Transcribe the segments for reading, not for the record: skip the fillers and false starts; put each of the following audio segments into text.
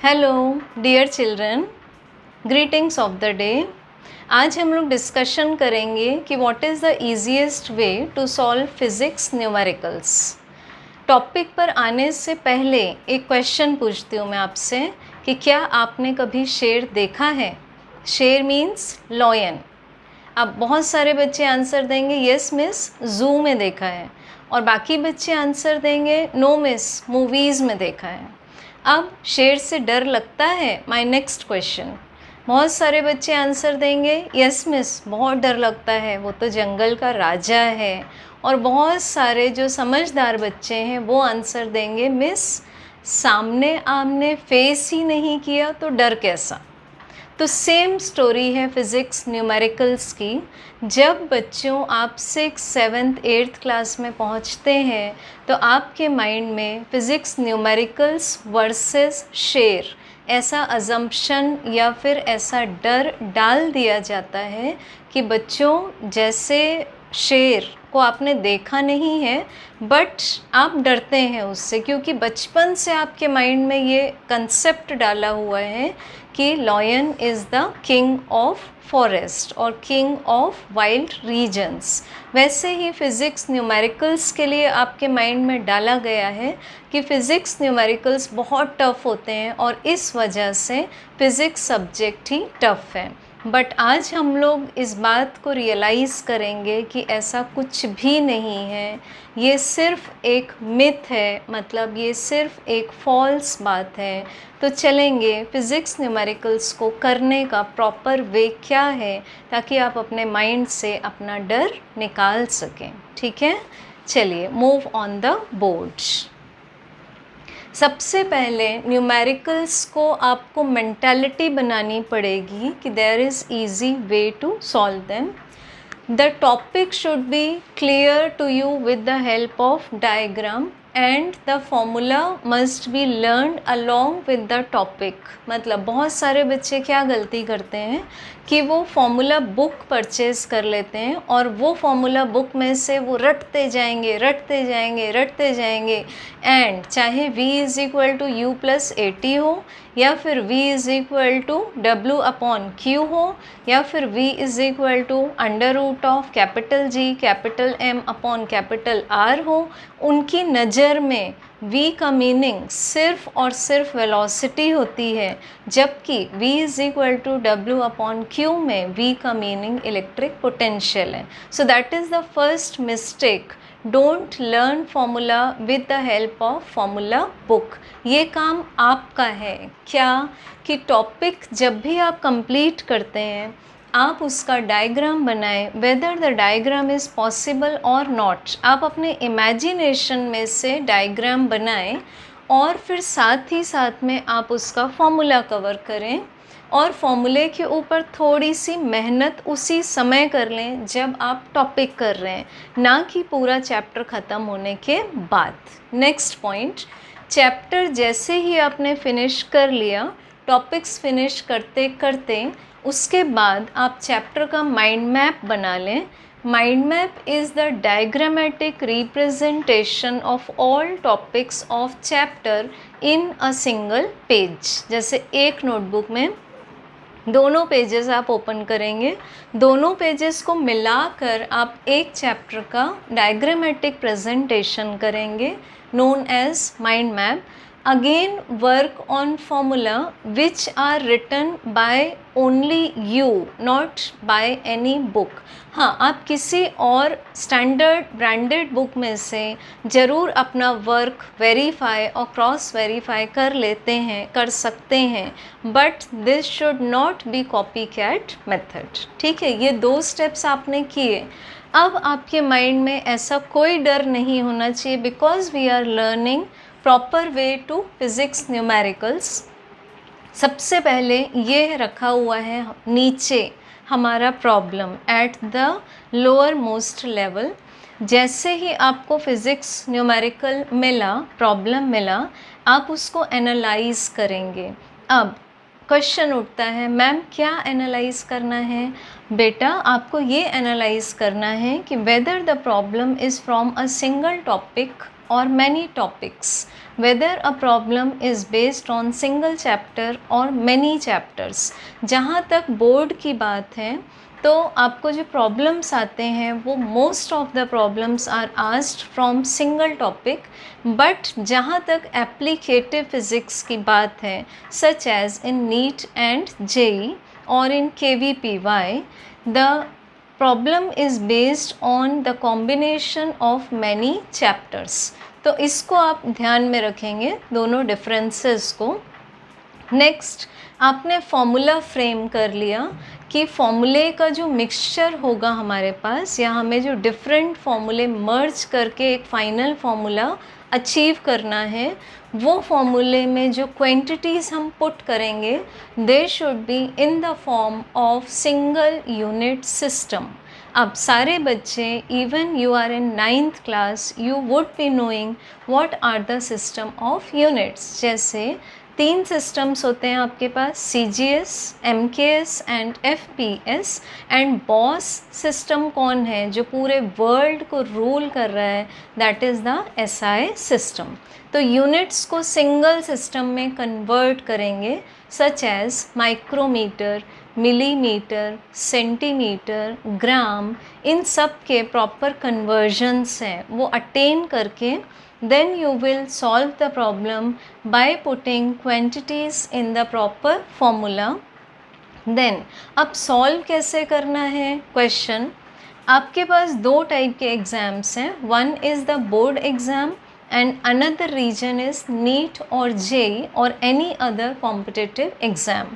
Hello dear children, greetings of the day. आज हम लोग डिस्कशन करेंगे कि what is the easiest way to solve physics numericals. Topic पर आने से पहले एक क्वेश्चन पूछती हूँ मैं आपसे कि क्या आपने कभी शेर देखा है? शेर मीन्स लॉयन। अब बहुत सारे बच्चे आंसर देंगे यस मिस ज़ू में देखा है, और बाकी बच्चे आंसर देंगे नो मिस मूवीज़ में देखा है। अब शेर से डर लगता है? My next question. बहुत सारे बच्चे आंसर देंगे यस मिस बहुत डर लगता है, वो तो जंगल का राजा है। और बहुत सारे जो समझदार बच्चे हैं वो आंसर देंगे मिस सामने आमने फेस ही नहीं किया तो डर कैसा। तो सेम स्टोरी है फिज़िक्स न्यूमेरिकल्स की। जब बच्चों आप 6, 7, 8th क्लास में पहुंचते हैं तो आपके माइंड में फ़िज़िक्स न्यूमेरिकल्स वर्सेस शेर ऐसा अजम्पशन या फिर ऐसा डर डाल दिया जाता है कि बच्चों जैसे शेर को आपने देखा नहीं है बट आप डरते हैं उससे, क्योंकि बचपन से आपके माइंड में ये कंसेप्ट डाला हुआ है कि lion is the king of forest और किंग ऑफ वाइल्ड रीजन्स। वैसे ही फ़िज़िक्स न्यूमेरिकल्स के लिए आपके माइंड में डाला गया है कि फ़िज़िक्स न्यूमेरिकल्स बहुत टफ़ होते हैं और इस वजह से फ़िज़िक्स सब्जेक्ट ही टफ़ है। बट आज हम लोग इस बात को रियलाइज़ करेंगे कि ऐसा कुछ भी नहीं है, ये सिर्फ़ एक मिथ है, मतलब ये सिर्फ़ एक फॉल्स बात है। तो चलेंगे फ़िज़िक्स न्यूमेरिकल्स को करने का प्रॉपर वे क्या है ताकि आप अपने माइंड से अपना डर निकाल सकें। ठीक है, चलिए मूव ऑन द बोर्ड। सबसे पहले न्यूमेरिकल्स को आपको मेंटालिटी बनानी पड़ेगी कि there is easy way to solve them. The topic should be clear to you with the help of diagram and the formula must be learn along with the topic. मतलब बहुत सारे बच्चे क्या गलती करते हैं कि वो फॉर्मूला बुक परचेज़ कर लेते हैं और वो फॉर्मूला बुक में से वो रटते जाएंगे एंड चाहे v is equal to u plus a t हो, या फिर v is equal to W upon Q हो, या फिर v is equal to under root of capital G capital M upon capital R हो, उनकी नज़र में v का मीनिंग सिर्फ और सिर्फ वेलोसिटी होती है, जबकि v is equal to W upon Q में v का मीनिंग इलेक्ट्रिक पोटेंशियल है। So that is the first mistake. Don't learn formula with the help of formula book. ये काम आपका है क्या कि टॉपिक जब भी आप कंप्लीट करते हैं आप उसका डायग्राम बनाएं, whether the diagram is possible और नॉट। आप अपने इमेजिनेशन में से डायग्राम बनाएं और फिर साथ ही साथ में आप उसका फॉर्मूला कवर करें और फॉर्मूले के ऊपर थोड़ी सी मेहनत उसी समय कर लें जब आप टॉपिक कर रहे हैं, ना कि पूरा चैप्टर ख़त्म होने के बाद। नेक्स्ट पॉइंट, चैप्टर जैसे ही आपने फिनिश कर लिया, टॉपिक्स फिनिश करते करते उसके बाद आप चैप्टर का माइंड मैप बना लें। Mind map is the diagrammatic representation of all topics of chapter in a single page. जैसे एक नोटबुक में दोनों पेजेस आप ओपन करेंगे, दोनों पेजेस को मिलाकर आप एक चैप्टर का डायग्रामेटिक प्रेजेंटेशन करेंगे known as mind map. Again work on formula which are written by only you, not by any book. हाँ, आप किसी और स्टैंडर्ड ब्रांडेड बुक में से ज़रूर अपना वर्क वेरीफाई और क्रॉस वेरीफाई कर लेते हैं, कर सकते हैं, but this should not be copy cat method. ठीक है, ये 2 स्टेप्स आपने किए। अब आपके माइंड में ऐसा कोई डर नहीं होना चाहिए because we are learning proper way to physics numericals. सबसे पहले ये रखा हुआ है नीचे हमारा problem at the lower most level. जैसे ही आपको फिज़िक्स न्यूमेरिकल मिला, प्रॉब्लम मिला, आप उसको एनालाइज करेंगे। अब क्वेश्चन उठता है मैम क्या एनालाइज करना है? बेटा आपको ये एनालाइज करना है कि whether the problem is from a single topic और many topics. Whether a problem is based on single chapter और मैनी चैप्टर्स। जहाँ तक बोर्ड की बात है तो आपको जो प्रॉब्लम्स आते हैं वो most of the problems are asked from single topic, but जहाँ तक एप्लीकेटिव फिज़िक्स की बात है such as in NEET and JEE और in KVPY, the problem is based on the combination of many chapters. तो इसको आप ध्यान में रखेंगे दोनों डिफरेंसेस को। नेक्स्ट, आपने फॉर्मूला फ्रेम कर लिया कि फॉर्मूले का जो मिक्सचर होगा हमारे पास, या हमें जो डिफरेंट फॉर्मूले मर्ज करके एक फाइनल फॉर्मूला अचीव करना है, वो फॉर्मूले में जो क्वांटिटीज़ हम पुट करेंगे they should be in the form of single unit system. अब सारे बच्चे, even you are in 9th class, you would be knowing what are the system of units. जैसे 3 सिस्टम्स होते हैं आपके पास, CGS, MKS and FPS। And boss system कौन है जो पूरे वर्ल्ड को रूल कर रहा है, that is the SI system. तो यूनिट्स को सिंगल सिस्टम में कन्वर्ट करेंगे, such as micrometre, millimetre, centimetre, gram, इन सब के प्रॉपर कन्वर्जन्स हैं वो अटेन करके then you will solve the problem by putting quantities in the proper formula. then अब solve कैसे करना है क्वेश्चन, आपके पास 2 टाइप के एग्ज़ाम्स हैं, one is the board exam and another region is NEET or JEE or any other competitive exam.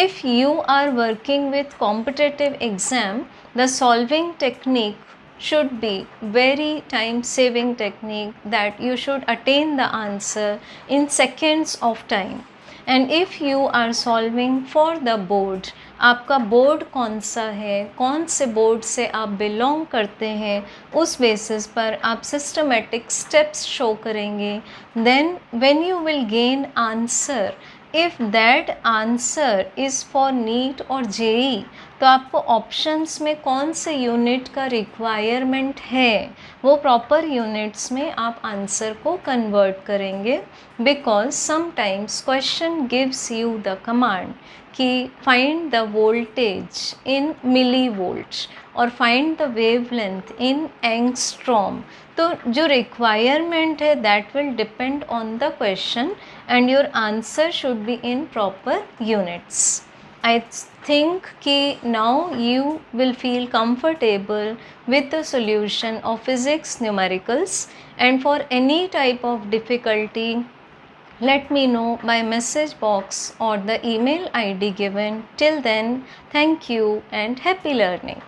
If you are working with competitive exam, the solving technique should be very time saving technique that you should attain the answer in seconds of time. And if you are solving for the board, आपका board कौन सा है, कौन से board से आप belong करते हैं, उस बेसिस पर आप सिस्टमेटिक स्टेप्स शो करेंगे। Then when you will gain answer, if that answer is for NEET और जेई, तो आपको ऑप्शंस में कौन से यूनिट का रिक्वायरमेंट है वो प्रॉपर यूनिट्स में आप आंसर को कन्वर्ट करेंगे। Because sometimes question gives you the command कि find the voltage in millivolt और find the wavelength in angstrom. तो जो रिक्वायरमेंट है that will depend on the question and your answer should be in proper units. I think कि now you will feel comfortable with the solution of physics numericals, and for any type of difficulty let me know by message box or the email ID given. Till then, thank you and happy learning.